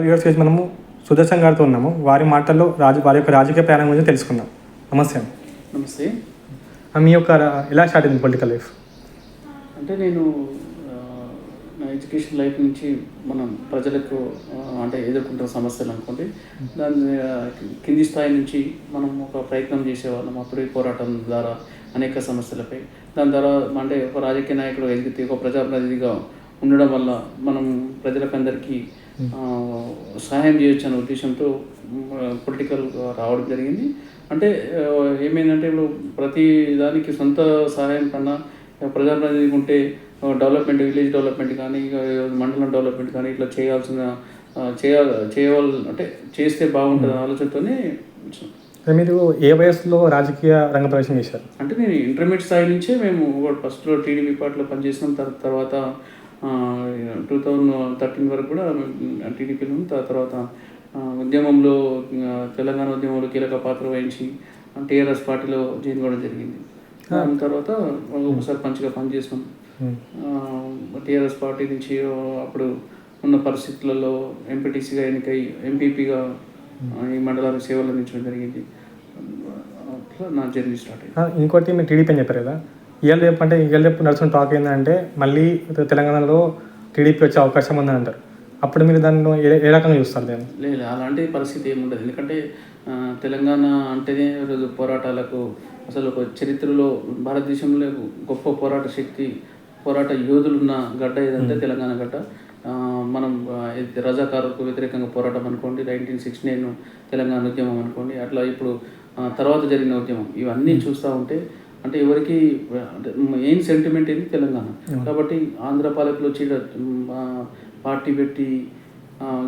Viewers చేసి మనము సుదర్శన్ గారితో ఉన్నాము. వారి మాటల్లో వారి యొక్క రాజకీయ ప్రయాణం గురించి తెలుసుకుందాం. నమస్తే. నమస్తే. మీ యొక్క ఎలా స్టార్ట్ అయింది పొలిటికల్ లైఫ్? అంటే నేను నా ఎడ్యుకేషన్ లైఫ్ నుంచి మనం ప్రజలకు అంటే ఎదుర్కొంటున్న సమస్యలు అనుకోండి, దాని కింది స్థాయి నుంచి మనం ఒక ప్రయత్నం చేసేవాళ్ళం. అప్పుడు ఈ పోరాటం ద్వారా అనేక సమస్యలపై దాని ద్వారా అంటే ఒక రాజకీయ నాయకుడు ఎదిగితే ఒక ప్రజాప్రతినిధిగా ఉండడం వల్ల మనం ప్రజలకందరికీ సహాయం చేయొచ్చు అనే ఉద్దేశంతో పొలిటికల్ రావడం జరిగింది. అంటే ఏమైందంటే ఇప్పుడు ప్రతి దానికి సొంత సహాయం కన్నా ప్రజాప్రతినిధి ఉంటే డెవలప్మెంట్, విలేజ్ డెవలప్మెంట్ కానీ మండలం డెవలప్మెంట్ కానీ ఇట్లా చేయాలి అంటే చేస్తే బాగుంటుంది ఆలోచనతోనే. మీరు ఏ వయసులో రాజకీయ రంగ ప్రవేశం చేశారు? అంటే నేను ఇంటర్మీడియట్ స్థాయి నుంచే మేము ఫస్ట్లో టీడీపీ పార్టీలో పనిచేసినాం. తర్వాత 2013 వరకు కూడా టీడీపీలో, తర్వాత ఉద్యమంలో తెలంగాణ ఉద్యమంలో కీలక పాత్ర వహించి టీఆర్ఎస్ పార్టీలో జాయిన్ కావడం జరిగింది. దాని తర్వాత ఒకసారి పంచిగా పనిచేసాం. టీఆర్ఎస్ పార్టీ నుంచి అప్పుడు ఉన్న పరిస్థితులలో ఎంపీటీసీగా ఎన్నికై ఎంపీపీగా ఈ మండలానికి సేవలు అందించడం జరిగింది. అట్లా నా జర్నీ స్టార్ట్ అయింది. ఇంకోటి మీరు టీడీపీ అని చెప్పారు కదా, ఇవాళ రేపు నడుచుకున్న టాక్ ఏంటంటే మళ్ళీ తెలంగాణలో టీడీపీ వచ్చే అవకాశం ఉందని అంటారు. అప్పుడు మీరు దాన్ని ఏ రకంగా చూస్తారు? దాన్ని లేదు, అలాంటి పరిస్థితి ఏముండదు. ఎందుకంటే తెలంగాణ అంటేనే రోజు పోరాటాలకు అసలు ఒక చరిత్రలో భారతదేశంలో గొప్ప పోరాట శక్తి, పోరాట యోధులున్న గడ్డ ఏదంటే తెలంగాణ గడ్డ. మనం రజాకారులకు వ్యతిరేకంగా పోరాటం అనుకోండి, 1969 తెలంగాణ ఉద్యమం అనుకోండి, అట్లా ఇప్పుడు తర్వాత జరిగిన ఉద్యమం, ఇవన్నీ చూస్తూ ఉంటే అంటే ఎవరికి మెయిన్ సెంటిమెంట్ ఏంటి తెలంగాణ. కాబట్టి ఆంధ్ర పాలకులు వచ్చి పార్టీ పెట్టి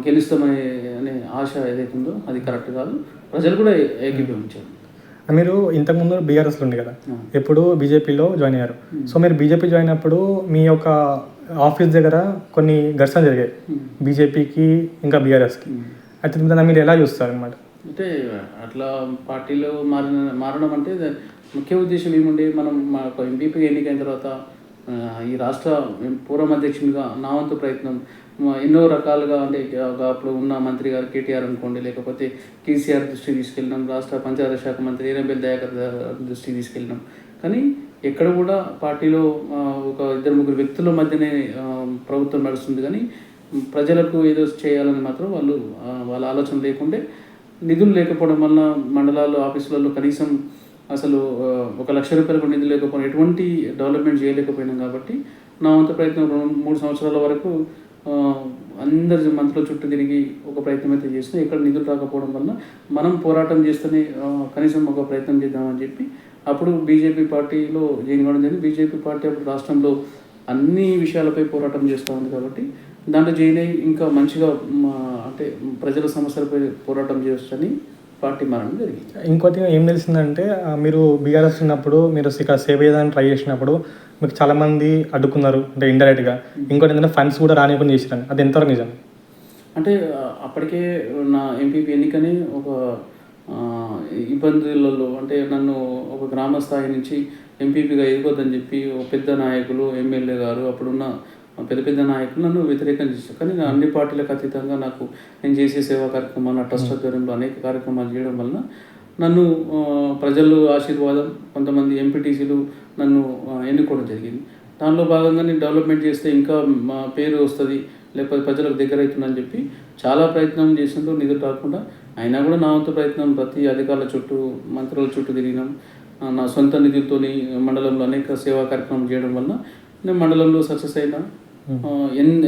గెలుస్తామనే ఆశ ఏదైతుందో అది కరెక్ట్ కాదు. ప్రజలు కూడా ఏకీభవించారు. మీరు ఇంతకుముందు బీఆర్ఎస్లో ఉంది కదా, ఎప్పుడు బీజేపీలో జాయిన్ అయ్యారు. సో మీరు బీజేపీ జాయిన్ అయినప్పుడు మీ యొక్క ఆఫీస్ దగ్గర కొన్ని ఘర్షణ జరిగాయి బీజేపీకి ఇంకా బీఆర్ఎస్కి. అయితే మీరు ఎలా చూస్తారు అన్నమాట? అంటే అట్లా పార్టీలో మారడం అంటే ముఖ్య ఉద్దేశం ఏముండే, మనం మా ఎంపీపీ ఎన్నికైన తర్వాత ఈ రాష్ట్ర పూర్వం అధ్యక్షునిగా నా వంతు ప్రయత్నం ఎన్నో రకాలుగా అంటే అప్పుడు ఉన్న మంత్రి గారు కేటీఆర్ అనుకోండి, లేకపోతే కేసీఆర్ దృష్టికి తీసుకెళ్ళినాం, రాష్ట్ర పంచాయతీ శాఖ మంత్రి ఏరంబెల్ దయాకర్ దృష్టికి తీసుకెళ్ళినాం. కానీ ఎక్కడ కూడా పార్టీలో ఒక 2-3 వ్యక్తుల మధ్యనే ప్రభుత్వం నడుస్తుంది. కానీ ప్రజలకు ఏదో చేయాలని మాత్రం వాళ్ళ ఆలోచన లేకుండే, నిధులు లేకపోవడం వల్ల మండలాల్లో ఆఫీసులలో కనీసం అసలు 1 లక్ష రూపాయలకు నిధులు లేకపోయినా ఎటువంటి డెవలప్మెంట్ చేయలేకపోయినాం. కాబట్టి నా వంతు ప్రయత్నం 2-3 సంవత్సరాల వరకు అందరి మంత్రుల చుట్టూ తిరిగి ఒక ప్రయత్నం అయితే చేస్తే ఇక్కడ నిధులు రాకపోవడం వల్ల మనం పోరాటం చేస్తేనే కనీసం ఒక ప్రయత్నం చేద్దామని చెప్పి అప్పుడు బీజేపీ పార్టీలో జాయిన్ కావడం జరిగింది. బీజేపీ పార్టీ అప్పుడు రాష్ట్రంలో అన్ని విషయాలపై పోరాటం చేస్తూ ఉంది. కాబట్టి దాంట్లో జాయిన్ అయ్యి ఇంకా మంచిగా అంటే ప్రజల సమస్యలపై పోరాటం చేయొచ్చని పార్టీ మారడం జరిగింది. ఇంకోటి ఏం తెలిసిందంటే, మీరు బీఆర్ఎస్ ఉన్నప్పుడు మీరు ఇక్కడ సేవ చేయడానికి ట్రై చేసినప్పుడు మీకు చాలామంది అడ్డుకున్నారు అంటే ఇండైరెక్ట్గా. ఇంకోటి ఏంటంటే ఫండ్స్ కూడా రానివ్వని చేసినాను, అది ఎంతవరకు నిజం? అంటే అప్పటికే నా ఎంపీపీ ఎన్నికని ఒక ఇబ్బందులలో అంటే నన్ను ఒక గ్రామ స్థాయి నుంచి ఎంపీపీగా ఎదుగుద్దని చెప్పి ఒక పెద్ద నాయకులు, ఎమ్మెల్యే గారు, అప్పుడున్న పెద్ద నాయకులు నన్ను వ్యతిరేకం చేశారు. కానీ అన్ని పార్టీలకు అతీతంగా నాకు నేను చేసే సేవా కార్యక్రమాలు, నా ట్రస్ట్ ఆధ్వర్యంలో అనేక కార్యక్రమాలు చేయడం వలన నన్ను ప్రజలు ఆశీర్వాదం, కొంతమంది ఎంపీటీసీలు నన్ను ఎన్నుకోవడం జరిగింది. దానిలో భాగంగా నేను డెవలప్మెంట్ చేస్తే ఇంకా మా పేరు వస్తుంది, లేకపోతే ప్రజలకు దగ్గర అవుతుందని చెప్పి చాలా ప్రయత్నం చేసినట్టు నిధులు రాకుండా అయినా కూడా నా వంతు ప్రయత్నం ప్రతి అధికారుల చుట్టూ, మంత్రుల చుట్టూ తిరిగినాం. నా సొంత నిధులతో మండలంలో అనేక సేవా కార్యక్రమం చేయడం వల్ల నేను మండలంలో సక్సెస్ అయినా.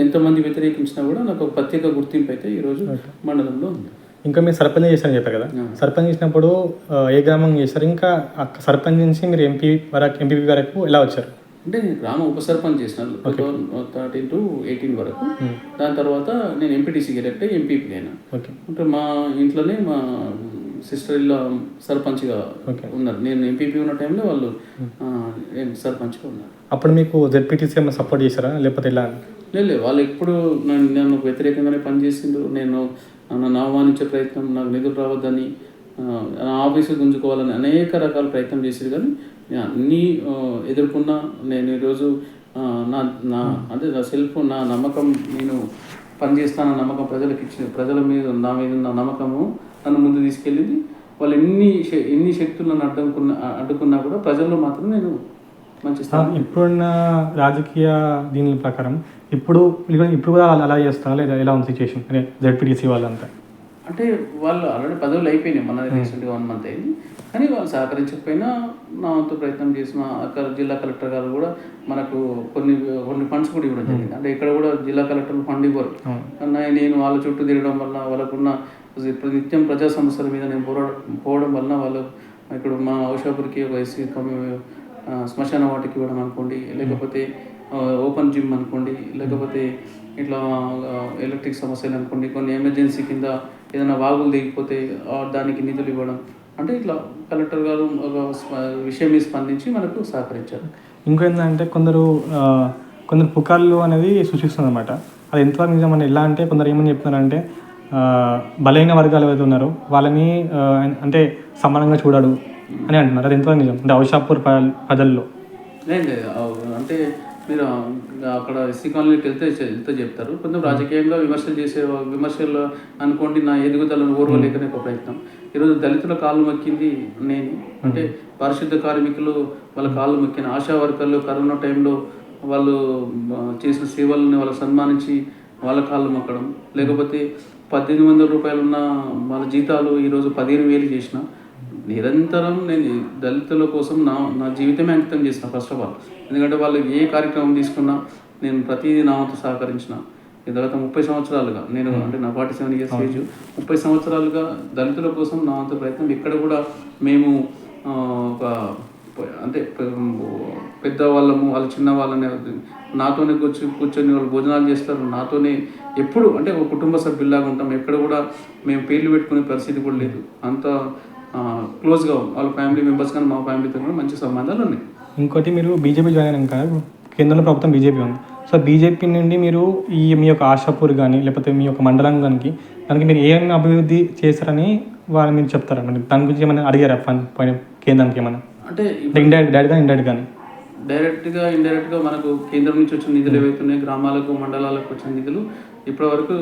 ఎంతమంది వ్యతిరేకించినా కూడా నాకు ఒక ప్రత్యేక గుర్తింపు అయితే ఈరోజు మండలంలో ఉంది. ఇంకా మీరు సర్పంచ్ చేశారని చెప్పారు కదా, సర్పంచ్ చేసినప్పుడు ఏ గ్రామం చేశారు? ఇంకా సర్పంచ్ నుంచి మీరు ఎంపీపీ వరకు ఎలా వచ్చారు? అంటే నేను గ్రామ ఉప సర్పంచ్ చేసినాను 2013 to 18 వరకు. దాని తర్వాత నేను ఎంపీటీసీకి ఎలక్ట్ అయ్యి ఎంపీపీ అయినా. అంటే మా ఇంట్లోనే మా సిస్టర్ ఇల్లు సర్పంచ్గా ఉన్నారు. నేను ఎంపీపీ ఉన్న టైంలో వాళ్ళు సర్పంచ్గా ఉన్నారు. అప్పుడు మీకు జెడ్పీటీసీ ఏమైనా సపోర్ట్ చేశారా లేకపోతే ఎలా? లేదు, వాళ్ళు ఎప్పుడు నన్ను వ్యతిరేకంగానే పనిచేసిండ్రు. నన్ను ఆహ్వానించే ప్రయత్నం, నాకు నిధులు రావద్దని, నా ఆఫీసు గుంజుకోవాలని అనేక రకాల ప్రయత్నం చేసేది. కానీ నేను అన్నీ ఎదుర్కొన్నా. నేను ఈరోజు నా అంటే నా సెల్ఫ్, నా నమ్మకం, నేను పనిచేస్తానన్న నమ్మకం ప్రజలకు ఇచ్చింది. ప్రజల మీద నా మీద ఉన్న నమ్మకము నన్ను ముందు తీసుకెళ్ళింది. వాళ్ళు ఎన్ని శక్తులు నన్ను అడ్డుకున్నా కూడా ప్రజల్లో మాత్రం నేను మంచి స్థానం. ఇప్పుడున్న రాజకీయ దీని ప్రకారం ఇప్పుడు కూడా అలా చేస్తారా లేదా ఎలా ఉంది సిచ్యువేషన్? అంటే జెడ్పీటీసీ వాళ్ళంతా అంటే వాళ్ళు ఆల్రెడీ పదవులు అయిపోయినాయి, మన రీసెంట్గా 1 month అయింది. కానీ వాళ్ళు సహకరించకపోయినా నా వంతు ప్రయత్నం చేసిన జిల్లా కలెక్టర్ గారు కూడా మనకు కొన్ని ఫండ్స్ కూడా ఇవ్వడం జరిగింది. అంటే ఇక్కడ కూడా జిల్లా కలెక్టర్లు ఫండ్ ఇవ్వరు. నేను వాళ్ళ చుట్టూ తిరగడం వల్ల వాళ్ళకున్న నిత్యం ప్రజా సమస్యల మీద నేను పోవడం వలన వాళ్ళు ఇక్కడ మా ఔషాపూర్కి ఒక ఎస్సీ శ్మశాన వాటికి ఇవ్వడం అనుకోండి, లేకపోతే ఓపెన్ జిమ్ అనుకోండి, లేకపోతే ఇట్లా ఎలక్ట్రిక్ సమస్యలు అనుకోండి, కొన్ని ఎమర్జెన్సీ కింద ఏదైనా వాగులు దిగిపోతే దానికి నిధులు ఇవ్వడం, అంటే ఇట్లా కలెక్టర్ గారు ఒక విషయం మీద స్పందించి మనకు సహకరించారు. ఇంకేంటంటే కొందరు పుకార్లు అనేది సూచిస్తుంది అనమాట. అది ఎంతవరకు నిజం అంటే ఎలా అంటే కొందరు ఏమని చెప్తున్నారంటే బలైన వర్గాలు ఏవైతే ఉన్నారో వాళ్ళని అంటే సమానంగా చూడడు అని అంటున్నారు. అది ఎంతవరకు నిజం అంటే ఔషాపూర్ ప్రజల్లో? లేదు, అంటే మీరు అక్కడ ఎస్సీ కాలనీకి వెళ్తే చెప్తారు. కొంచెం రాజకీయంగా విమర్శలు అనుకోండి, నా ఎదుగుదలను ఓర్వలేకనే ఒక ప్రయత్నం. ఈరోజు దళితుల కాళ్ళు మొక్కింది నేను, అంటే పారిశుద్ధ కార్మికులు వాళ్ళ కాళ్ళు మొక్కిన, ఆశా వర్కర్లు కరోనా టైంలో వాళ్ళు చేసిన సేవలను వాళ్ళ సన్మానించి వాళ్ళ కాళ్ళు మొక్కడం, లేకపోతే 1800 రూపాయలు ఉన్న వాళ్ళ జీతాలు ఈరోజు 15,000 చేసిన. నిరంతరం నేను దళితుల కోసం నా జీవితమే అంకితం చేసిన. ఫస్ట్ ఆఫ్ ఆల్ ఎందుకంటే వాళ్ళు ఏ కార్యక్రమం తీసుకున్నా నేను ప్రతిదీ నా వంతు సహకరించిన. గత 30 సంవత్సరాలుగా నేను, అంటే నా 47 years ఏజ్, 30 సంవత్సరాలుగా దళితుల కోసం నా వంతు ప్రయత్నం. ఇక్కడ కూడా మేము ఒక అంటే పెద్దవాళ్ళము వాళ్ళు చిన్న వాళ్ళని నాతోనే కూర్చొని వాళ్ళు భోజనాలు చేస్తారు, నాతోనే ఎప్పుడు అంటే ఒక కుటుంబ సభ్యుల్లాగా ఉంటాం. ఎక్కడ కూడా మేము పేర్లు పెట్టుకునే పరిస్థితి కూడా లేదు. అంత క్లోజ్గా వాళ్ళ ఫ్యామిలీ మెంబర్స్ కానీ మా ఫ్యామిలీతో కూడా మంచి సంబంధాలు ఉన్నాయి. ఇంకోటి, మీరు బీజేపీ జాయిన్ అయినాక కేంద్రంలో ప్రభుత్వం బీజేపీ ఉంది. సో బీజేపీ నుండి మీరు మీ యొక్క ఆశాపూర్ కానీ లేకపోతే మీ యొక్క మండలం కానీ దానికి మీరు ఏమైనా అభివృద్ధి చేస్తారని వాళ్ళు మీరు చెప్తారా? మరి దాని గురించి ఏమైనా అడిగారా పైన కేంద్రానికి ఏమైనా? అంటే డైరెక్ట్గా ఇండైరెక్ట్గా మనకు కేంద్రం నుంచి వచ్చిన నిధులు ఏవైతున్నాయి, గ్రామాలకు మండలాలకు వచ్చిన నిధులు ఇప్పటివరకు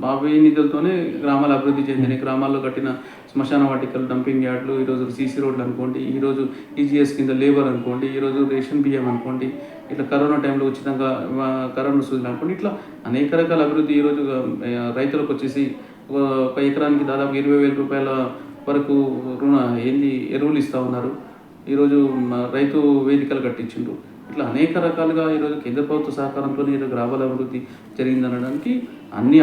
బాబీ నిధులతోనే గ్రామాల అభివృద్ధి చెందినాయి. గ్రామాల్లో కట్టిన శ్మశాన వాటికలు, డంపింగ్ యార్డులు, ఈరోజు సీసీ రోడ్లు అనుకోండి, ఈరోజు ఈజీఎస్ కింద లేబర్ అనుకోండి, ఈరోజు రేషన్ బియ్యం అనుకోండి, ఇట్లా కరోనా టైంలో ఉచితంగా కరోనా సూచనలు అనుకోండి, ఇట్లా అనేక రకాల అభివృద్ధి ఈరోజు రైతులకు వచ్చేసి ఒక ఎకరానికి దాదాపు 20,000 రూపాయల వరకు ఎరువులు ఇస్తూ ఉన్నారు. ఈరోజు రైతు వేదికలు కట్టించిండ్రు. ఇట్లా అనేక రకాలుగా ఈరోజు కేంద్ర ప్రభుత్వ సహకారంతో ఈరోజు గ్రామాల అభివృద్ధి జరిగిందనడానికి అన్ని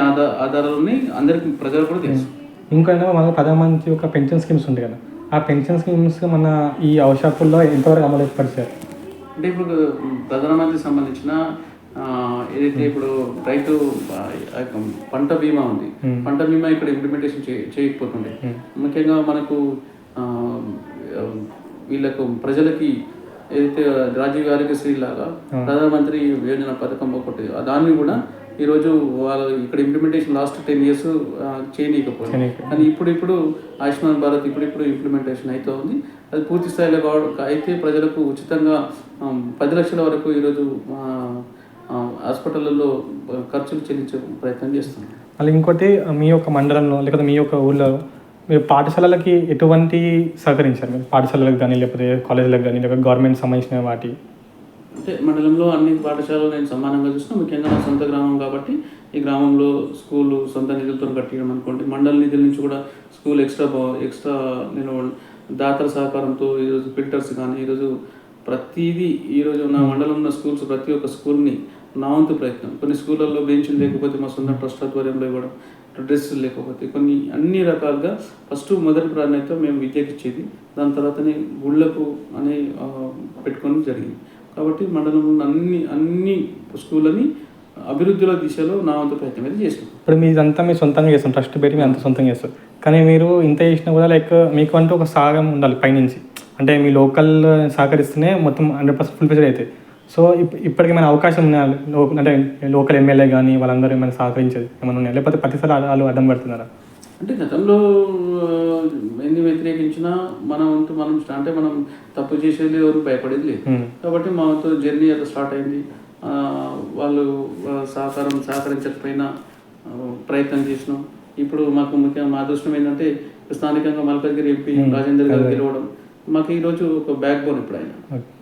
ఆధారాలని అందరికీ ప్రజలు కూడా తెలుసు. ఇంకొక మన ప్రధానమంత్రి యొక్క పెన్షన్ స్కీమ్స్ ఉంటాయి కదా, ఆ పెన్షన్ స్కీమ్స్ మన ఈ ఔషాపూర్లో ఎంతవరకు అమలు పరిచారు? అంటే ఇప్పుడు ప్రధానమంత్రికి సంబంధించిన ఏదైతే ఇప్పుడు రైతు పంట బీమా ఉంది, పంట బీమా ఇక్కడ ఇంప్లిమెంటేషన్ చేయకపోతుండే. ముఖ్యంగా మనకు వీళ్ళకు ప్రజలకి ఏదైతే రాజీవ్ ఆరోగ్యశ్రీ లాగా ప్రధానమంత్రి యోజన పథకం ఒకటి, దాన్ని కూడా ఈరోజు వాళ్ళు ఇక్కడ ఇంప్లిమెంటేషన్ లాస్ట్ 10 years చేయనీయకపోయింది. కానీ ఇప్పుడు ఆయుష్మాన్ భారత్ ఇప్పుడు ఇంప్లిమెంటేషన్ అయితే ఉంది. అది పూర్తి స్థాయిలో అయితే ప్రజలకు ఉచితంగా 10 లక్షల వరకు ఈరోజు హాస్పిటల్లో ఖర్చులు చెల్లించే ప్రయత్నం చేస్తున్నాం. మళ్ళీ ఇంకోటి, మీ యొక్క మండలంలో లేకపోతే మీ యొక్క ఊళ్ళో మీరు పాఠశాలలకి ఎటువంటి సహకరించారు? మీరు పాఠశాలలకు కానీ లేకపోతే కాలేజీలకు కానీ లేకపోతే గవర్నమెంట్ సంబంధించిన వాటి? అంటే మండలంలో అన్ని పాఠశాలలు నేను సమానంగా చూసిన. ముఖ్యంగా నా సొంత గ్రామం కాబట్టి ఈ గ్రామంలో స్కూలు సొంత నిధులతో కట్టడం అనుకోండి, మండల నిధుల నుంచి కూడా స్కూల్ ఎక్స్ట్రా నేను దాతల సహకారంతో ఈరోజు ఫిల్టర్స్ కానీ ఈరోజు ప్రతిదీ ఈరోజు నా మండలంలో ఉన్న స్కూల్స్ ప్రతి ఒక్క స్కూల్ని నా వంతు ప్రయత్నం. కొన్ని స్కూళ్ళల్లో బెంచ్లు లేకపోతే మా సొంత ట్రస్ట్ ఆధ్వర్యంలో ఇవ్వడం, డ్రెస్సులు లేకపోతే కొన్ని అన్ని రకాలుగా మొదటి ప్రాధాన్యత మేము విద్యకి ఇచ్చేది, దాని తర్వాతనే గుళ్ళకు అని పెట్టుకొని జరిగింది. కాబట్టి మండలంలో అన్ని స్కూళ్ళని అభివృద్ధిలో దిశలో నా వంతు ప్రయత్నం అయితే చేస్తాం. ఇప్పుడు మీదంతా మీరు సొంతంగా చేస్తాం, ట్రస్ట్ పెట్టి మీరు అంతా సొంతంగా చేస్తారు. కానీ మీరు ఇంత చేసినా కూడా మీకు అంటూ ఒక సాగం ఉండాలి పైనుంచి, అంటే మీ లోకల్ సహకరిస్తేనే మొత్తం 100% ఫుల్ఫిల్ అవుతాయి. సో ఇప్పటికి ఏమైనా అవకాశం ఉన్నాయా? అంటే లోకల్ ఎమ్మెల్యే కానీ వాళ్ళందరూ ఏమైనా సహకరించేది ఏమైనా ఉన్నాయా, లేకపోతే ప్రతిసారి వాళ్ళు అడ్డం పెడుతున్నారా? అంటే గతంలో ఎన్ని వ్యతిరేకించినా మన వంతు మనం తప్పు చేసేది ఎవరు భయపడేది లేదు. కాబట్టి మా వంతు జర్నీ అట్లా స్టార్ట్ అయింది. వాళ్ళు సహకరించకపోయినా ప్రయత్నం చేసినాం. ఇప్పుడు మాకు ముఖ్యంగా మా అదృష్టం ఏంటంటే స్థానికంగా మల్కాజ్గిరి ఎంపీ రాజేందర్ గారు గెలవడం మాకు ఈరోజు ఒక బ్యాక్ బోన్. ఇప్పుడు ఆయన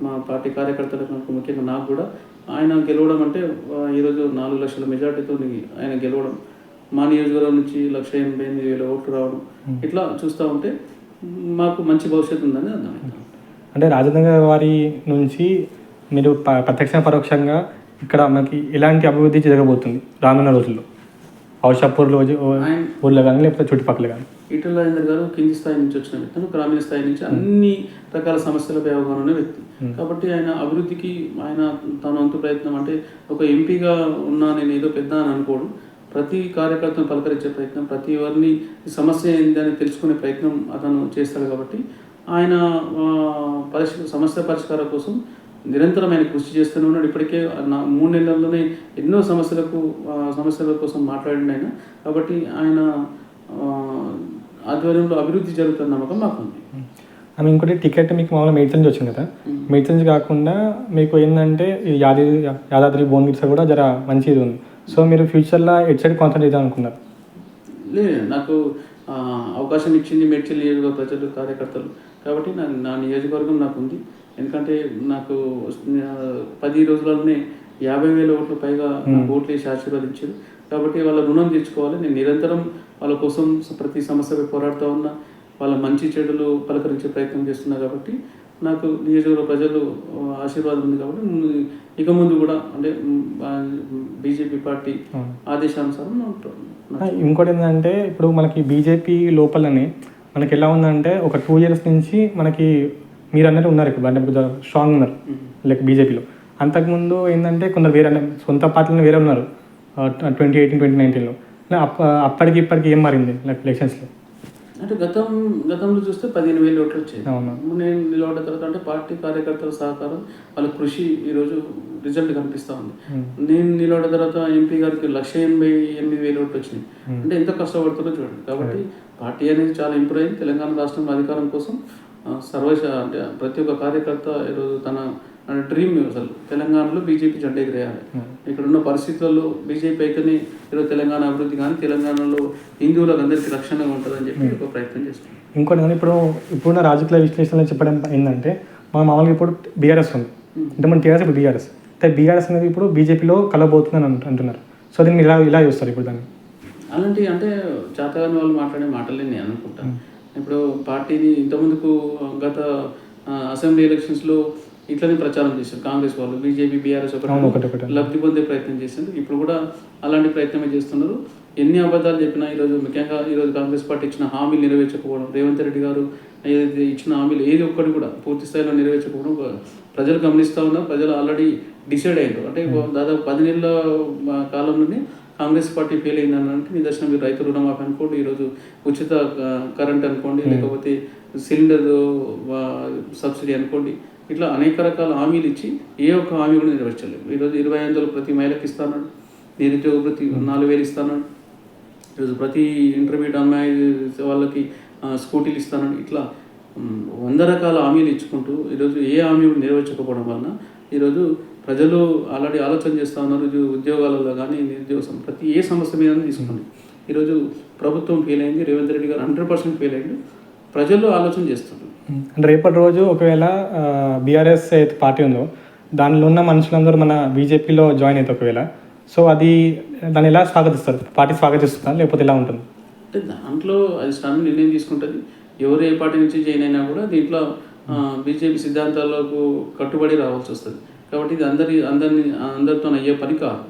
మా పార్టీ కార్యకర్తలకు ముఖ్యంగా నాకు కూడా ఆయన గెలవడం అంటే ఈరోజు 4 లక్షల మెజార్టీతో ఆయన గెలవడం, మా నియోజకవర్గం నుంచి 1,88,000 ఓట్లు రావడం, ఇట్లా చూస్తూ ఉంటే మాకు మంచి భవిష్యత్తు ఉందని అర్థమైంది. అంటే రాజేంద్ర వారి నుంచి మీరు ప్రత్యక్ష పరోక్షంగా ఇక్కడ మనకి ఎలాంటి అభివృద్ధి జరగబోతుంది రానున్న రోజుల్లో ఔషాపూర్లో ఊళ్ళో కానీ లేకపోతే చుట్టుపక్కల కానీ? ఈటెల రాజేందర్ గారు కింది స్థాయి నుంచి వచ్చిన వ్యక్తి, గ్రామీణ స్థాయి నుంచి అన్ని రకాల సమస్యలపై అవగాహన ఉన్న వ్యక్తి. కాబట్టి ఆయన అభివృద్ధికి ఆయన తన వంతు ప్రయత్నం, అంటే ఒక ఎంపీగా ఉన్నా నేను ఏదో పెద్ద అని అనుకోవడం, ప్రతి కార్యకర్తను పలకరించే ప్రయత్నం, ప్రతి వారిని సమస్య ఏందని తెలుసుకునే ప్రయత్నం అతను చేస్తాడు. కాబట్టి ఆయన సమస్య పరిష్కారం కోసం నిరంతరం ఆయన కృషి చేస్తూనే ఉన్నాడు. ఇప్పటికే 3 నెలల్లోనే ఎన్నో సమస్యల కోసం మాట్లాడిండు ఆయన. కాబట్టి ఆయన ఆధ్వర్యంలో అభివృద్ధి జరుగుతున్న నమ్మకం మాకుంది. ఆమె ఇంకోటి టికెట్ మీకు మామూలుగా మేడ్చల్ నుంచి వచ్చింది కదా, మేడ్చల్ నుంచి కాకుండా మీకు ఏంటంటే యాదాద్రి భువనగిరి కూడా జర మంచిది ఉంది. సో మీరు ఫ్యూచర్లో ఎట్ సైడ్ కాన్సన్ట్రేట్ చేద్దాం అనుకున్నారు? లేదు, నాకు అవకాశం ఇచ్చింది మేడ్చల్ నియోజకవర్గ ప్రజలు, కార్యకర్తలు. కాబట్టి నా నియోజకవర్గం నాకు ఉంది. ఎందుకంటే నాకు 10 రోజులలోనే 50,000 ఓట్లు పైగా ఓట్లు వేసి ఆశీర్వదించారు. కాబట్టి వాళ్ళ రుణం తీర్చుకోవాలి. నేను నిరంతరం వాళ్ళ కోసం ప్రతి సమస్యపై పోరాడుతూ ఉన్నా, వాళ్ళ మంచి చెడులు పలకరించే ప్రయత్నం చేస్తున్నా. కాబట్టి నాకు నియోజకవర్గ ప్రజలు ఆశీర్వాదం ఉంది. కాబట్టి ఇక ముందు కూడా అంటే బీజేపీ పార్టీ ఆదేశానుసారం ఉంటుంది. ఇంకోటి ఏంటంటే ఇప్పుడు మనకి బీజేపీ లోపలనే మనకి ఎలా ఉందంటే ఒక 2 years నుంచి మనకి మీరు అన్నట్టు ఉన్నారు ఇప్పుడు, అంటే కొంచెం స్ట్రాంగ్ ఉన్నారు లైక్ బీజేపీలో. అంతకుముందు ఏంటంటే కొందరు వేరే సొంత పార్టీలో వేరే ఉన్నారు 2018, 2019లో. అప్పటికి ఇప్పటికి ఏం మారింది లైక్ ఎలక్షన్స్లో? అంటే గతంలో చూస్తే 15,000 ఓట్లు వచ్చాయి. నేను నిలబడ్డ తర్వాత అంటే పార్టీ కార్యకర్తల సహకారం, వాళ్ళ కృషి ఈరోజు రిజల్ట్ కనిపిస్తూ ఉంది. నేను నిలబడ్డ తర్వాత ఎంపీ గారికి 1,88,000 ఓట్లు వచ్చినాయి. అంటే ఎంత కష్టపడుతుందో చూడండి. కాబట్టి పార్టీ అనేది చాలా ఇంప్రూవ్ అయింది. తెలంగాణ రాష్ట్రంలో అధికారం కోసం అంటే ప్రతి ఒక్క కార్యకర్త ఈరోజు తన డ్రీమ్ అసలు తెలంగాణలో బీజేపీ జెండా ఎగిరేయాలి. ఇక్కడ ఉన్న పరిస్థితుల్లో బీజేపీ అయితేనే ఈరోజు తెలంగాణ అభివృద్ధి కానీ తెలంగాణలో హిందువులకు అందరికీ రక్షణగా ఉంటుందని చెప్పి ఒక ప్రయత్నం చేస్తున్నాం. ఇంకోటి కానీ ఇప్పుడున్న రాజకీయ విశ్లేషణలో చెప్పడం ఏంటంటే మనం మామూలుగా ఇప్పుడు బీఆర్ఎస్ ఉంది, అంటే మన టీఆర్ఎస్ ఇప్పుడు బీఆర్ఎస్, అంటే బీఆర్ఎస్ అనేది ఇప్పుడు బీజేపీలో కలబోతుందని అంటున్నారు. సో దీన్ని ఇలా చూస్తారు ఇప్పుడు దాన్ని? అలాంటి అంటే చాతగాని వాళ్ళు మాట్లాడే మాటలే నేను అనుకుంటాను. ఇప్పుడు పార్టీని ఇంతకుముందుకు గత అసెంబ్లీ ఎలక్షన్స్లో ఇట్లనే ప్రచారం చేశారు కాంగ్రెస్ వాళ్ళు, బీజేపీ బీఆర్ఎస్ ఒకటి లబ్ధి పొందే ప్రయత్నం చేశారు. ఇప్పుడు కూడా అలాంటి ప్రయత్నమే చేస్తున్నారు. ఎన్ని అబద్ధాలు చెప్పినా ఈరోజు ముఖ్యంగా ఈరోజు కాంగ్రెస్ పార్టీ ఇచ్చిన హామీలు నెరవేర్చకపోవడం, రేవంత్ రెడ్డి గారు ఏదైతే ఇచ్చిన హామీలు ఏది ఒక్కటి కూడా పూర్తి స్థాయిలో నెరవేర్చకపోవడం ప్రజలు గమనిస్తూ ఉన్నారు. ప్రజలు ఆల్రెడీ డిసైడ్ అయ్యారు. అంటే దాదాపు 10 నెలల కాలంలోనే కాంగ్రెస్ పార్టీ ఫెయిల్ అయిందనడానికి నిదర్శనం మీరు రైతు రుణమాఫీ అనుకోండి, ఈరోజు ఉచిత కరెంట్ అనుకోండి, లేకపోతే సిలిండర్ సబ్సిడీ అనుకోండి, ఇట్లా అనేక రకాల హామీలు ఇచ్చి ఏ ఒక్క హామీ కూడా నెరవేర్చలేదు. ఈరోజు 25,000 ప్రతి మహిళకి ఇస్తాను, నిరుద్యోగ ప్రతి 4,000 ఇస్తాను, ఈరోజు ప్రతి ఇంటర్మీడియట్ అమ్మాయి వాళ్ళకి స్కూటీలు ఇస్తాను, ఇట్లా 100 రకాల హామీలు ఇచ్చుకుంటూ ఈరోజు ఏ హామీ కూడా నెరవేర్చకపోవడం వలన ఈరోజు ప్రజలు ఆల్రెడీ ఆలోచన చేస్తూ ఉన్నారు. ఉద్యోగాలలో కానీ నిరుద్యోగం ప్రతి ఏ సమస్య మీద తీసుకోండి, ఈరోజు ప్రభుత్వం ఫెయిల్ అయింది, రేవంత్ రెడ్డి గారు 100% ఫెయిల్ అయింది, ప్రజలు ఆలోచన చేస్తున్నారు. అంటే రేపటి రోజు ఒకవేళ బీఆర్ఎస్ అయితే పార్టీ ఉందో దానిలో ఉన్న మనుషులందరూ మన బీజేపీలో జాయిన్ అయితే ఒకవేళ, సో దాన్ని ఎలా స్వాగతిస్తారు? పార్టీ స్వాగతిస్తుందా లేకపోతే ఎలా ఉంటుంది? అంటే దాంట్లో అది స్టాండ్ నిర్ణయం తీసుకుంటుంది. ఎవరు ఏ పార్టీ నుంచి జాయిన్ అయినా కూడా దీంట్లో బీజేపీ సిద్ధాంతాలకు కట్టుబడి రావాల్సి వస్తుంది. కాబట్టి ఇది అందరితో అయ్యే పని కాదు.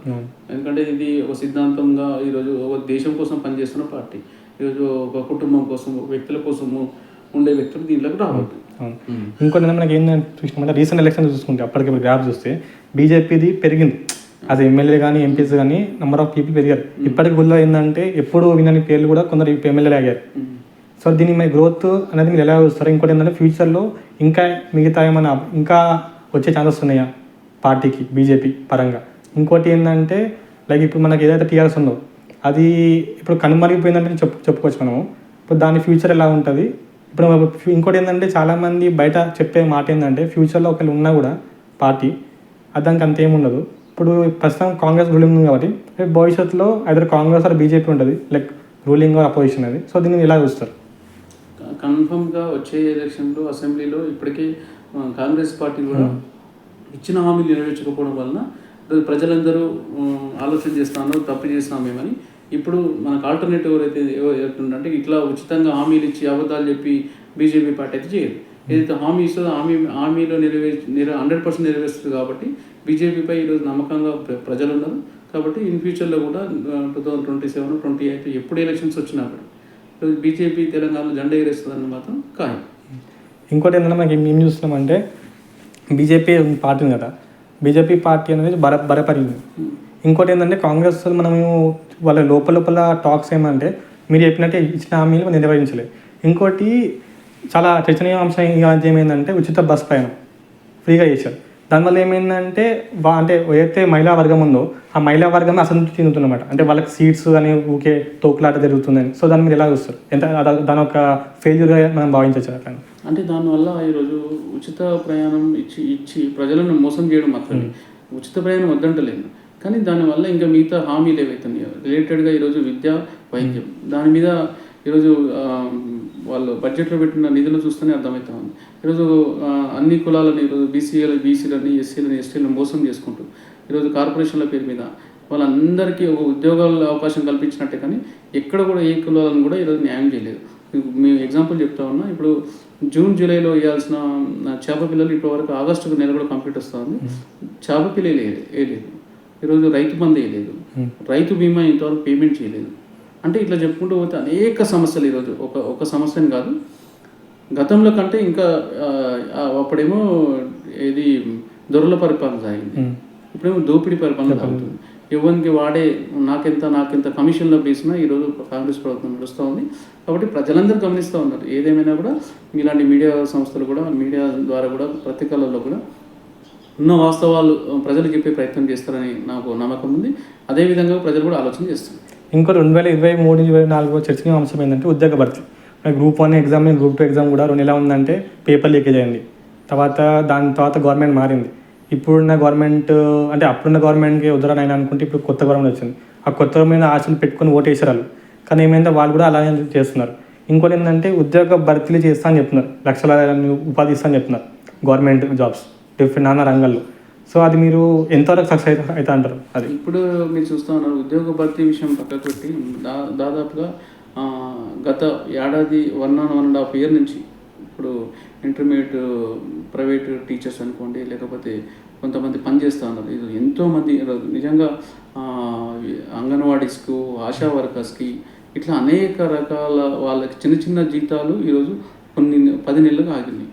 ఎందుకంటే ఇది ఒక సిద్ధాంతంగా ఈరోజు ఒక దేశం కోసం పనిచేస్తున్న పార్టీ, ఈరోజు ఒక కుటుంబం కోసం వ్యక్తుల కోసము ఉండే వ్యక్తులు దీంట్లోకి రావద్దు. ఇంకొన్ని మనకి ఏంటంటే చూసినామంటే రీసెంట్ ఎలక్షన్ చూసుకుంటే అప్పటికి గ్రాఫ్ చూస్తే బీజేపీది పెరిగింది, అది ఎమ్మెల్యే కానీ ఎంపీస్ కానీ నెంబర్ ఆఫ్ పీపుల్ పెరిగారు. ఇప్పటికి గుళ్ళో ఏంటంటే ఎప్పుడు వినని పేర్లు కూడా కొందరు ఎమ్మెల్యేలు అయ్యారు. సో దీన్ని మరి గ్రోత్ అనేది మీరు ఎలా చూస్తారు? ఇంకోటి ఏంటంటే ఫ్యూచర్లో ఇంకా మిగతా ఏమైనా ఇంకా వచ్చే ఛాన్సెస్ ఉన్నాయా పార్టీకి బీజేపీ పరంగా? ఇంకోటి ఏంటంటే లైక్ ఇప్పుడు మనకి ఏదైతే టీఆర్ఎస్ ఉందో అది ఇప్పుడు కనుమరిగిపోయిందంటే చెప్పుకోవచ్చు మనము. ఇప్పుడు దాని ఫ్యూచర్ ఎలా ఉంటుంది? ఇప్పుడు ఇంకోటి ఏంటంటే చాలామంది బయట చెప్పే మాట ఏంటంటే ఫ్యూచర్లో ఒకవేళ ఉన్నా కూడా పార్టీ అది దానికి అంతేముండదు, ఇప్పుడు ప్రస్తుతం కాంగ్రెస్ రూలింగ్ ఉంది కాబట్టి రేపు భవిష్యత్తులో ఐదర్ కాంగ్రెస్ ఆర్ బీజేపీ ఉంటుంది, లైక్ రూలింగ్ ఆర్ అపోజిషన్ అది. సో దీన్ని ఎలా చూస్తారు? కన్ఫర్మ్గా వచ్చే ఎలక్షన్లో అసెంబ్లీలో ఇప్పటికే కాంగ్రెస్ పార్టీ కూడా ఇచ్చిన హామీలు నెరవేర్చకపోవడం వలన ప్రజలందరూ ఆలోచన చేస్తాను తప్పు చేస్తున్నామేమని. ఇప్పుడు మనకు ఆల్టర్నేటివ్ ఎవరైతే ఏమంటుందంటే ఇట్లా ఉచితంగా హామీలు ఇచ్చి అబద్ధాలు చెప్పి బీజేపీ పార్టీ అయితే చేయదు. ఏదైతే హామీ ఇస్తుందో హామీలో 100% నెరవేరుస్తుంది. కాబట్టి బీజేపీపై ఈరోజు నమ్మకంగా ప్రజలు ఉన్నారు. కాబట్టి ఇన్ ఫ్యూచర్లో కూడా 2027, 28 ఎప్పుడు ఎలక్షన్స్ వచ్చినా కూడా ఈరోజు బీజేపీ తెలంగాణలో జెండా ఎగరేస్తుందని మాత్రం ఖాయం. ఇంకోటి ఏంటంటే మనకి ఏం చూస్తున్నామంటే బీజేపీ పార్టీ ఉంది కదా, బీజేపీ పార్టీ అనేది బరపరింది. ఇంకోటి ఏంటంటే కాంగ్రెస్ మనము వాళ్ళ లోపల టాక్స్ ఏమంటే మీరు చెప్పినట్టే ఇచ్చిన హామీలు మనం నెరవేరించలేదు. ఇంకోటి చాలా చర్చనీయాంశం ఏమైందంటే ఉచిత బస్ ప్రయాణం ఫ్రీగా చేశారు. దానివల్ల ఏమైందంటే అంటే ఏదైతే మహిళా వర్గం ఉందో ఆ మహిళా వర్గం అసంతృప్తి చెందుతున్నమాట. అంటే వాళ్ళకి సీట్స్ అని ఊకే తోకులాట జరుగుతుందని. సో దాన్ని మీరు ఎలా చూస్తారు? దాని ఒక ఫెయిల్యూర్గా మనం భావించవచ్చు అట్లా. అంటే దానివల్ల ఈరోజు ఉచిత ప్రయాణం ఇచ్చి ప్రజలను మోసం చేయడం మాత్రమే. ఉచిత ప్రయాణం వద్దంటలేదు, కానీ దానివల్ల ఇంకా మిగతా హామీలు ఏవైతున్నాయో రిలేటెడ్గా ఈరోజు విద్య, వైద్యం దాని మీద ఈరోజు వాళ్ళు బడ్జెట్లో పెట్టిన నిధులు చూస్తేనే అర్థమవుతా ఉంది. ఈరోజు అన్ని కులాలని ఈరోజు బీసీలని, ఎస్సీలని, ఎస్టీలను మోసం చేసుకుంటూ ఈరోజు కార్పొరేషన్ల పేరు మీద వాళ్ళందరికీ ఒక ఉద్యోగాల అవకాశం కల్పించినట్టే, కానీ ఎక్కడ కూడా ఏ కులాలను కూడా ఈరోజు న్యాయం చేయలేదు. మేము ఎగ్జాంపుల్ చెప్తా ఉన్నా, ఇప్పుడు జూన్ జూలైలో వేయాల్సిన చేప పిల్లలు ఇప్పటివరకు ఆగస్టుకు నెల కూడా కంప్లీట్ వస్తుంది. చేప పిల్లలు వేయలేదు. ఈరోజు రైతు బంధు వేయలేదు, రైతు బీమా ఇంతవరకు పేమెంట్ చేయలేదు. అంటే ఇట్లా చెప్పుకుంటూ పోతే అనేక సమస్యలు ఈరోజు ఒక సమస్యని కాదు. గతంలో కంటే ఇంకా అప్పుడేమో ఇది దొరల పరిపాలన సాగింది, ఇప్పుడేమో దోపిడీ పరిపాలన సాగుతుంది. ఎవరికి వాడే నాకెంత కమిషన్లో బేసినా ఈరోజు కాంగ్రెస్ ప్రభుత్వం నడుస్తూ ఉంది. కాబట్టి ప్రజలందరూ గమనిస్తూ ఉన్నారు. ఏదేమైనా కూడా ఇలాంటి మీడియా సంస్థలు కూడా మీడియా ద్వారా కూడా పత్రికలలో కూడా ఉన్న వాస్తవాలు ప్రజలు చెప్పే ప్రయత్నం చేస్తారని నాకు నమ్మకం ఉంది. అదేవిధంగా ప్రజలు కూడా ఆలోచన చేస్తారు. ఇంకో 2023, 2024 చర్చనీయ అంశం ఏంటంటే ఉద్యోగ భర్తీ. గ్రూప్ 1 ఎగ్జామ్, గ్రూప్ 2 ఎగ్జామ్ కూడా 2 ఎలా ఉందంటే పేపర్ లీకేజ్ అయింది. దాని తర్వాత గవర్నమెంట్ మారింది. ఇప్పుడున్న గవర్నమెంట్ అంటే అప్పుడున్న గవర్నమెంట్కి ఉదాహరణ అనుకుంటే ఇప్పుడు కొత్త గవర్నమెంట్ వచ్చింది. ఆ కొత్త గవర్నమెంట్ ఆశలు పెట్టుకొని ఓటేసారు వాళ్ళు. కానీ ఏమైందో వాళ్ళు కూడా అలానే చేస్తున్నారు. ఇంకోటి ఏంటంటే ఉద్యోగ భర్తీలు చేస్తా అని చెప్తున్నారు, లక్షల ఉపాధి ఇస్తా అని చెప్తున్నారు గవర్నమెంట్ జాబ్స్ డిఫరెంట్ నానా రంగాల్లో. సో అది మీరు ఎంతవరకు సక్సెస్ అవుతా అంటారు? అది ఇప్పుడు మీరు చూస్తూ ఉన్నారు. ఉద్యోగ భర్తీ విషయం పక్కకు పెట్టి దాదాపుగా గత ఏడాది 1.5 year నుంచి ఇప్పుడు ఇంటర్మీడియట్ ప్రైవేట్ టీచర్స్ అనుకోండి, లేకపోతే కొంతమంది పనిచేస్తూ ఉన్నారు. ఇది ఎంతోమంది నిజంగా అంగన్వాడీస్కు, ఆశా వర్కర్స్కి ఇట్లా అనేక రకాల వాళ్ళకి చిన్న జీతాలు ఈరోజు 10 నెలలుగా ఆగినాయి.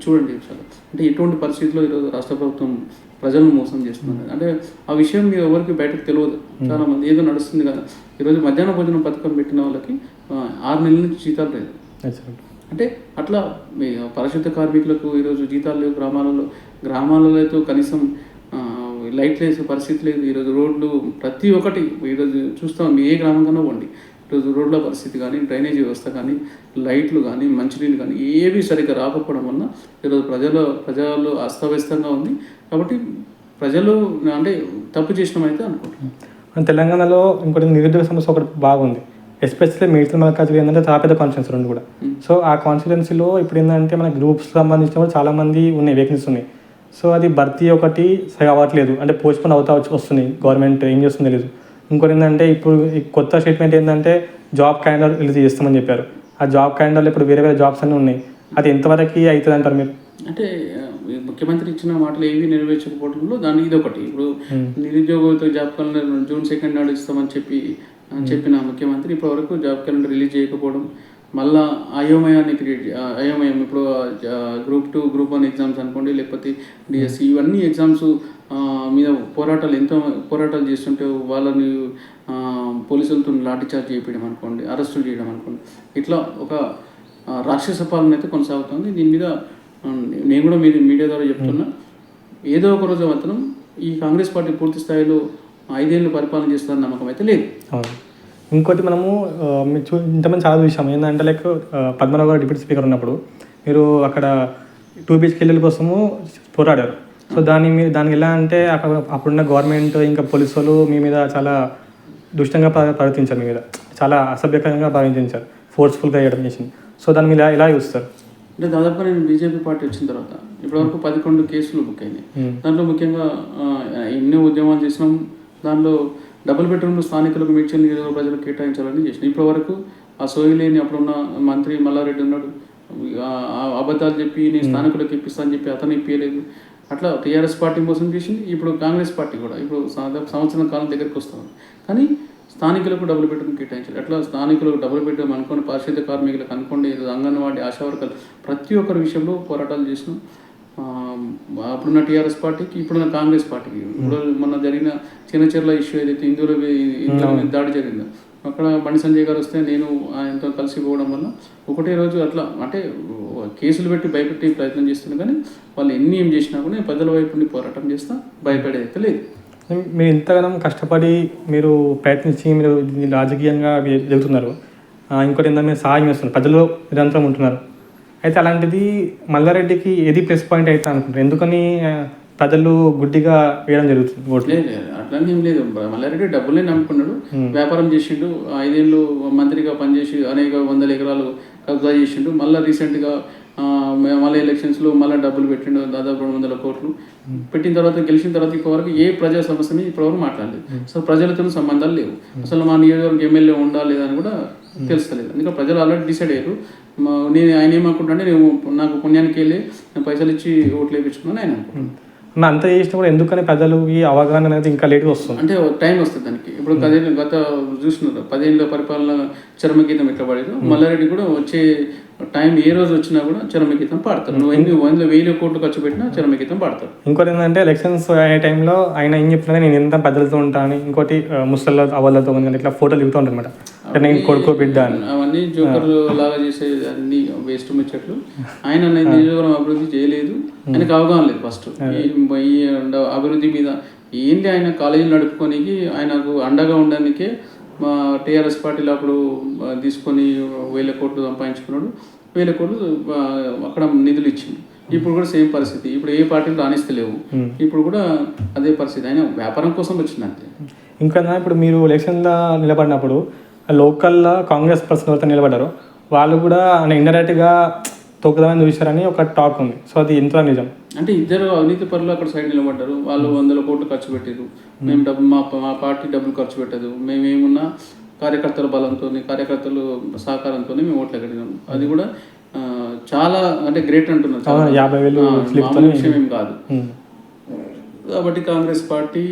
చూడండి చాలా అంటే ఎటువంటి పరిస్థితుల్లో ఈరోజు రాష్ట్ర ప్రభుత్వం ప్రజలను మోసం చేస్తున్నారు. అంటే ఆ విషయం మీరు ఎవరికి బయటకు తెలియదు. చాలామంది ఏదో నడుస్తుంది కదా. ఈరోజు మధ్యాహ్న భోజనం పథకం పెట్టిన వాళ్ళకి 6 నెలల నుంచి జీతాలు లేదు. అంటే అట్లా పారిశుద్ధ కార్మికులకు ఈరోజు జీతాలు లేవు. గ్రామాలలో అయితే కనీసం లైట్లు వేసే పరిస్థితి లేదు. ఈరోజు రోడ్లు ప్రతి ఒక్కటి ఈరోజు చూస్తాం. ఏ గ్రామం కన్నా పోండి, ఈరోజు రోడ్ల పరిస్థితి కానీ, డ్రైనేజీ వ్యవస్థ కానీ, లైట్లు కానీ, మంచినీళ్ళు కానీ ఏవి సరిగ్గా రాకపోవడం వల్ల ఈరోజు ప్రజలు అస్తవ్యస్తంగా ఉంది. కాబట్టి ప్రజలు అంటే తప్పు చేసినామైతే అనుకుంటున్నాం. తెలంగాణలో ఇంకోటి నిరుద్యోగ సమస్య ఒకటి బాగుంది. ఎస్పెషల్లీ మేడ్చల్ మల్కాజ్గిరి ఏంటంటే చాలా పెద్ద కాన్స్టిట్యున్సీ 2 కూడా. సో ఆ కాన్స్టిట్యున్సీలో ఇప్పుడు ఏంటంటే మన గ్రూప్స్ సంబంధించిన కూడా చాలామంది ఉన్నాయి, వేకెన్సీస్ ఉన్నాయి. సో అది భర్తీ ఒకటి సరిగా అవ్వట్లేదు, అంటే పోస్ట్పోన్ వస్తున్నాయి. గవర్నమెంట్ ఏం చేస్తుందో తెలియదు. ఇంకోటి ఏంటంటే ఇప్పుడు ఈ కొత్త స్టేట్మెంట్ ఏంటంటే జాబ్ క్యాలెండర్ రిలీజ్ చేస్తామని చెప్పారు. ఆ జాబ్ క్యాలెండర్లో ఇప్పుడు వేరే జాబ్స్ అన్నీ ఉన్నాయి. అది ఎంతవరకు అవుతుంది అంటారు మీరు? అంటే ముఖ్యమంత్రి ఇచ్చిన మాటలు ఏవి నెరవేర్చకపోవడంలో దాని ఇది ఒకటి. ఇప్పుడు నిరుద్యోగులతో జాబ్ క్యాలెండర్ June 2 నాడు ఇస్తామని చెప్పిన ముఖ్యమంత్రి ఇప్పటివరకు జాబ్ క్యాలెండర్ రిలీజ్ చేయకపోవడం, మళ్ళీ అయోమయాన్ని అయోమయం. ఇప్పుడు గ్రూప్ 2, గ్రూప్ 1 ఎగ్జామ్స్ అనుకోండి, లేకపోతే డిఎస్సి, ఇవన్నీ ఎగ్జామ్స్ మీద పోరాటాలు చేస్తుంటే వాళ్ళని పోలీసులతో లాఠీచార్జ్ చేయడం అనుకోండి, అరెస్టులు చేయడం అనుకోండి, ఇట్లా ఒక రాక్షస పాలన అయితే కొనసాగుతుంది. దీని మీద నేను కూడా మీడియా ద్వారా చెప్తున్నా, ఏదో ఒక రోజు మాత్రం ఈ కాంగ్రెస్ పార్టీ పూర్తి స్థాయిలో 5 ఏళ్ళు పరిపాలన చేస్తారని నమ్మకం అయితే లేదు. ఇంకోటి మనము ఇంతమంది చాలా చూసాము ఏంటంటే లైక్ పద్మనాభ గారు డిప్యూటీ స్పీకర్ ఉన్నప్పుడు మీరు అక్కడ 2 BHK కోసము పోరాడారు. సో దానికి ఎలా అంటే అప్పుడున్న గవర్నమెంట్ ఇంకా పోలీసు వాళ్ళు మీ మీద చాలా దుష్టంగా ప్రవర్తించారు, మీ మీద చాలా అసభ్యకరంగా ప్రవర్తించారు, ఫోర్స్ఫుల్గా చేయడం చేసింది. సో దాన్ని మీరు ఎలా చూస్తారు? అంటే దాదాపుగా నేను బీజేపీ పార్టీ వచ్చిన తర్వాత ఇప్పటివరకు 11 కేసులు బుక్ అయినాయి. దాంట్లో ముఖ్యంగా ఎన్నో ఉద్యమాలు చేసినాం. దాంట్లో డబుల్ బెడ్రూమ్లు స్థానికులకు మేడ్చల్ నియోజకవర్గ ప్రజలకు కేటాయించాలని చేసినాం. ఇప్పటివరకు ఆ సోయిలేని అప్పుడున్న మంత్రి మల్లారెడ్డి ఉన్నాడు, అబద్ధాలు చెప్పి నేను స్థానికులకు ఇప్పిస్తా అని చెప్పి అతను ఇప్పించలేదు. అట్లా టీఆర్ఎస్ పార్టీ మోసం చేసింది. ఇప్పుడు కాంగ్రెస్ పార్టీ కూడా ఇప్పుడు సంవత్సరం కాలం దగ్గరికి వస్తుంది, కానీ స్థానికులకు డబుల్ బెడ్రూమ్ కేటాయించాలి. అట్లా స్థానికులకు డబుల్ బెడ్రూమ్ అనుకోని పారిశుద్ధ్య కార్మికులకు అనుకోండి, అంగన్వాడీ ఆశా వర్కర్లు ప్రతి ఒక్కరి విషయంలో పోరాటాలు చేసినాం. అప్పుడున్న టీఆర్ఎస్ పార్టీకి ఇప్పుడున్న కాంగ్రెస్ పార్టీకి ఇప్పుడు మొన్న జరిగిన చిన్నచెర్ల ఇష్యూ ఏదైతే ఇందులో దాడి జరిగిందో అక్కడ బండి సంజయ్ గారు వస్తే నేను ఆయనతో కలిసి పోవడం వల్ల ఒకటే రోజు అట్లా అంటే కేసులు పెట్టి భయపెట్టి ప్రయత్నం చేస్తున్నాను, కానీ వాళ్ళు ఏం చేసినా కూడా నేను ప్రజల వైపు నుండి పోరాటం చేస్తా, భయపడేదైతే లేదు. మీరు ఇంతగానం కష్టపడి మీరు ప్రయత్నించి మీరు రాజకీయంగా ఎదుగుతున్నారు. ఇంకోటి ఏంటంటే మీరు సహాయం చేస్తున్నారు, ప్రజల్లో నిరంతరం ఉంటున్నారు. అయితే అలాంటిది మల్లారెడ్డికి ఏది ప్లస్ పాయింట్ అయితే అనుకుంటారు, ఎందుకని ప్రజలు గుడ్డిగా వేయడం జరుగుతుంది? లేదు, అట్లానే ఏం లేదు. మల్లారెడ్డి డబ్బులే నమ్ముకున్నాడు, వ్యాపారం చేసిండు, 5 ఏళ్ళు మంత్రిగా పనిచేసి అనేక 100 ఎకరాలు కబ్జా చేసిండు. మళ్ళీ రీసెంట్గా మళ్ళీ ఎలక్షన్స్లో మళ్ళీ డబ్బులు పెట్టిండు, దాదాపు 200 కోట్లు పెట్టిన తర్వాత గెలిచిన తర్వాత ఇప్పటివరకు ఏ ప్రజా సమస్యని ఇప్పటివరకు మాట్లాడలేదు. అసలు ప్రజలతో సంబంధాలు లేవు, అసలు మా నియోజకవర్గం ఎమ్మెల్యే ఉండాలి లేదని కూడా తెలుస్తలేదు. అందుకే ప్రజలు ఆల్రెడీ డిసైడ్ అయ్యారు. ఆయన ఏమనుకుంటుంటే నాకు పుణ్యానికి వెళ్ళి నేను పైసలు ఇచ్చి ఓట్లు వేయించుకున్నాను ఆయన అనుకుంటున్నాను. అంత చేసినా కూడా ఎందుకని ప్రజలకి అవగాహన అనేది ఇంకా లేట్గా వస్తుంది? అంటే టైం వస్తుంది దానికి. ఇప్పుడు గత చూస్తున్నారు 10 ఏళ్ళ పరిపాలన చరమగీతం ఎట్లా పాడారు, మల్లారెడ్డి కూడా వచ్చే టైం ఏ రోజు వచ్చినా కూడా చరమగీతం పాడతారు. నువ్వు 1,000 కోట్లు ఖర్చు పెట్టినా చరమగీతం పాడతారు. ఇంకోటి ఏంటంటే ఎలక్షన్స్ అయ్యే టైంలో ఆయన ఏం చెప్తున్నా నేను ఎంత పెద్దలతో ఉంటాను, ఇంకోటి ముసళ్ళ అవ్వలతో ఇట్లా ఫోటోలు దిగుతూ ఉంటాను అనమాట, నేను కొడుకో బిడ్డ అని. అవన్నీ జోకర్లు లాగా చేసే అన్ని వేస్ట్ ముచ్చట్లు. ఆయన నియోజకవర్గం అభివృద్ధి చేయలేదు, ఆయనకు అవగాహన లేదు. ఫస్ట్ ఈ అభివృద్ధి మీద ఏంటి, ఆయన కాలేజీలు నడుపుకోనికి ఆయనకు అండగా ఉండడానికే మా టీఆర్ఎస్ పార్టీలో అప్పుడు తీసుకొని 1000 కోట్లు సంపాదించుకున్నాడు. 1000 కోట్లు అక్కడ నిధులు ఇచ్చింది. ఇప్పుడు కూడా సేమ్ పరిస్థితి. ఇప్పుడు ఏ పార్టీలు రాణిస్తలేవు, ఇప్పుడు కూడా అదే పరిస్థితి. ఆయన వ్యాపారం కోసం వచ్చింది అంతే. ఇంకా ఇప్పుడు మీరు ఎలక్షన్లో నిలబడినప్పుడు లోకల్లో కాంగ్రెస్ పర్సన్ ఎవరితో నిలబడ్డారో వాళ్ళు కూడా ఇండైరెక్ట్గా తొక్కుదామని చూశారని ఒక టాక్ ఉంది. సో అది ఎంత నిజం? అంటే ఇద్దరు అవినీతి పరులు అక్కడ సైడ్ నిలబడ్డారు. వాళ్ళు 100 కోట్లు ఖర్చు పెట్టారు. మేము మా పార్టీ డబ్బులు ఖర్చు పెట్టదు, మేమేమున్నా కార్యకర్తల బలంతో కార్యకర్తలు సహకారంతో మేము ఓట్లు ఎగడినాము. అది కూడా చాలా అంటే గ్రేట్ అంటున్నారు, 50,000 విషయం ఏం కాదు. కాబట్టి కాంగ్రెస్ పార్టీ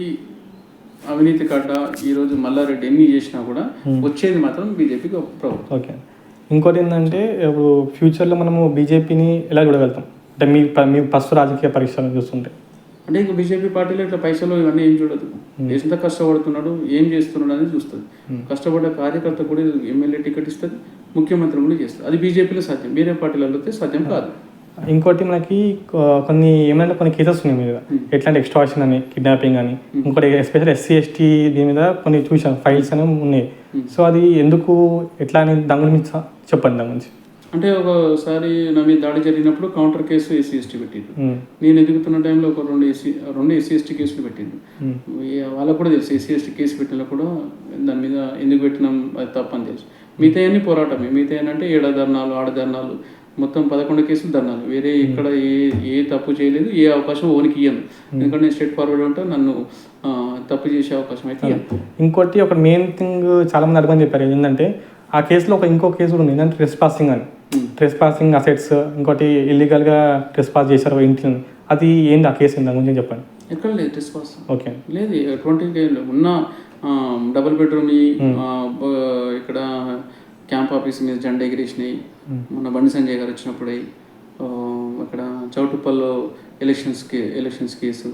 అవినీతి కడ్డ ఈరోజు మల్లారెడ్డి ఎన్ని చేసినా కూడా వచ్చేది మాత్రం బీజేపీకి ప్రభుత్వం. ఓకే. ఇంకోటి ఏంటంటే ఇప్పుడు ఫ్యూచర్లో మనము బీజేపీని ఎలా చూడగలుగుతాం అంటే మీ ఫస్ట్ రాజకీయ పరీక్షలను చూస్తుంటే? అంటే ఇంకా బీజేపీ పార్టీలో ఇట్లా పైసలు ఇవన్నీ ఏం చూడదు, ఎంత కష్టపడుతున్నాడు ఏం చేస్తున్నాడు అనేది చూస్తుంది. కష్టపడ్డ కార్యకర్త కూడా ఎమ్మెల్యే టికెట్ ఇస్తుంది, ముఖ్యమంత్రి కూడా చేస్తుంది. అది బీజేపీలో సాధ్యం, వేరే పార్టీలలో అయితే సాధ్యం కాదు. ఇంకోటి మనకి కొన్ని కేసెస్ ఉన్నాయి మీద, ఎట్లా అంటే ఎక్స్ట్రాక్షన్ అని, కిడ్నాపింగ్ అని, ఇంకోటి ఎస్పెషల్ SC/ST దీని మీద కొన్ని చూసాను, ఫైల్స్ అనేవి ఉన్నాయి. సో అది ఎందుకు ఎట్లా అని దాని గురించి చెప్పండి. దాని గురించి అంటే ఒకసారి నా మీద దాడి జరిగినప్పుడు కౌంటర్ కేసు SC/ST పెట్టిండు. నేను ఎదుగుతున్న టైంలో ఒక రెండు SC/ST కేసులు పెట్టిండు. వాళ్ళకు కూడా తెలుసు SC/ST కేసు పెట్టినా కూడా దాని మీద ఎందుకు పెట్టినాం అది తప్పని తెలుసు. మిగతా అన్ని పోరాటమే. మిగతా అంటే ఏడధర్నాలు ఆడధర్నాలు మొత్తం 11 కేసులు ధర్నాలు. వేరే ఇక్కడ ఏ తప్పు చేయలేదు, ఏ అవకాశం ఓనికి ఇయ్యను. ఎందుకంటే నేను స్ట్రేట్ ఫార్వర్డ్ ఉంటే నన్ను తప్పు చేసే అవకాశం అయితే ఇయ్యను. ఇంకోటి ఒక మెయిన్ థింగ్ చాలా మంది అడగని చెప్పారు ఏంటంటే ఆ కేసులో ఇంకో కేసు కూడా ఉంది ఏంటంటే ట్రెస్పాసింగ్ అని. ట్రెస్పాసింగ్ అసెట్స్, ఇంకోటి ఇల్లీగల్గా ట్రెస్పాస్ చేశారు ఇంటిని. అది ఏంటి ఆ కేసు దాని గురించి చెప్పండి. ఎక్కడ లేదు ట్రెస్పాస్. ఓకే. లేదు, ఎటువంటి ఉన్న డబుల్ బెడ్రూమ్ ఇక్కడ క్యాంప్ ఆఫీస్ మీద జెండా ఎగిరేసినాయి. మొన్న బండి సంజయ్ గారు వచ్చినప్పుడే అక్కడ చౌటుప్పల్లో ఎలక్షన్స్ కేసు,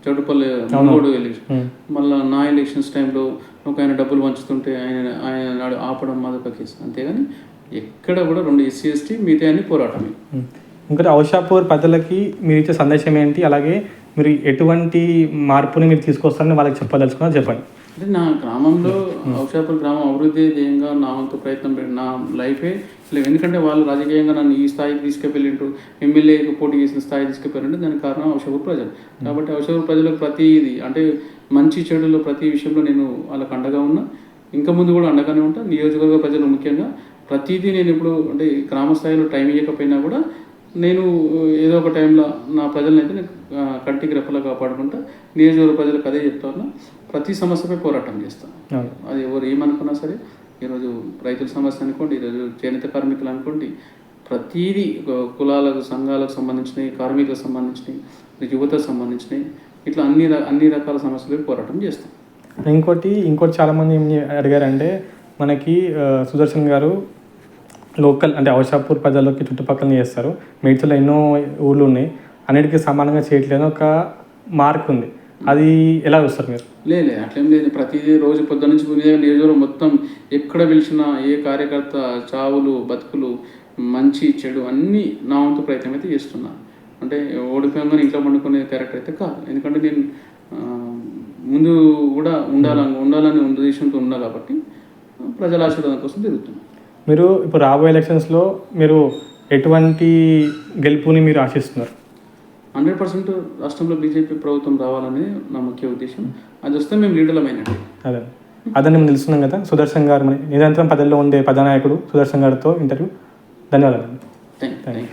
చౌటుప్పల్లి మూడు ఎలక్షన్, మళ్ళీ నా ఎలక్షన్స్ టైంలో ఒక ఆయన డబ్బులు పంచుతుంటే ఆయన ఆపడం అదొక కేసు. అంతేగాని ఎక్కడ కూడా 2 SC/ST మిగతా అన్ని పోరాటమే. ఇంకోటి ఔషాపూర్ ప్రజలకి మీరు ఇచ్చే సందేశం ఏంటి, అలాగే మీరు ఎటువంటి మార్పుని మీరు తీసుకొస్తారని వాళ్ళకి చెప్పదలుచుకున్నా చెప్పండి. అంటే నా గ్రామంలో ఔషాపూర్ గ్రామం అభివృద్ధి ధ్యేయంగా నా వంతు ప్రయత్నం నా లైఫే లేవు. ఎందుకంటే వాళ్ళు రాజకీయంగా నన్ను ఈ స్థాయికి తీసుకెళ్ళింటూ ఎమ్మెల్యేకి పోటీ చేసిన స్థాయి తీసుకెళ్ళారంటే దానికి కారణం ఔషాపూర్ ప్రజలు. కాబట్టి ఔషాపూర్ ప్రజలకు ప్రతిది అంటే మంచి చెడులో ప్రతి విషయంలో నేను వాళ్ళకి అండగా ఉన్నా, ఇంకా ముందు కూడా అండగానే ఉంటా. నియోజకవర్గ ప్రజలు ముఖ్యంగా ప్రతిదీ నేను ఇప్పుడు అంటే గ్రామ స్థాయిలో టైం ఇవ్వకపోయినా కూడా నేను ఏదో ఒక టైంలో నా ప్రజలను అయితే నేను కంటికి రెప్పలా కాపాడుకుంటా. నియోజకవర్గ ప్రజలకు అదే చెప్తాను, ప్రతి సమస్యపై పోరాటం చేస్తాను. అది ఎవరు ఏమనుకున్నా సరే, ఈరోజు రైతుల సమస్య అనుకోండి, ఈరోజు చేనేత కార్మికులు అనుకోండి, ప్రతిదీ కులాలకు సంఘాలకు సంబంధించినవి, కార్మికులకు సంబంధించినవి, యువతకు సంబంధించినవి, ఇట్లా అన్ని రకాల సమస్యలపై పోరాటం చేస్తాం. ఇంకోటి చాలామంది ఏం అడిగారంటే మనకి సుదర్శన్ గారు లోకల్ అంటే ఔషాపూర్ ప్రజలకి చుట్టుపక్కల చేస్తారు, మేడ్చల్లో ఎన్నో ఊళ్ళు ఉన్నాయి, అన్నిటికీ సమానంగా చేయట్లేదు ఒక మార్క్ ఉంది, అది ఎలా చూస్తారు మీరు? లేదు అట్లేం లేదు. ప్రతిదీ రోజు పొద్దున్న నుంచి నియోజకవర్గం మొత్తం ఎక్కడ పిలిచినా ఏ కార్యకర్త చావులు బతుకులు మంచి చెడు అన్నీ నా వంతు ప్రయత్నం అయితే చేస్తున్నాను. అంటే ఓడిపోయామని ఇంట్లో పండుకునే క్యారెక్టర్ అయితే కాదు. ఎందుకంటే నేను ముందు కూడా ఉండాలని ఉద్దేశంతో ఉన్నా కాబట్టి ప్రజల ఆశీర్వాదం కోసం తిరుగుతున్నాను. మీరు ఇప్పుడు రాబోయే ఎలక్షన్స్లో మీరు ఎటువంటి గెలుపుని మీరు ఆశిస్తున్నారు? 100% రాష్ట్రంలో బీజేపీ ప్రభుత్వం రావాలని నా ముఖ్య ఉద్దేశం. అది వస్తే మేము లీడర్లమైనట్టు. అదే మేము తెలుస్తున్నాం కదా. సుదర్శన్ గారు నిరంతరం పదవిలో ఉండే ప్రధానాయకుడు సుదర్శన్ గారితో ఇంటర్వ్యూ. ధన్యవాదాలు. Thank you.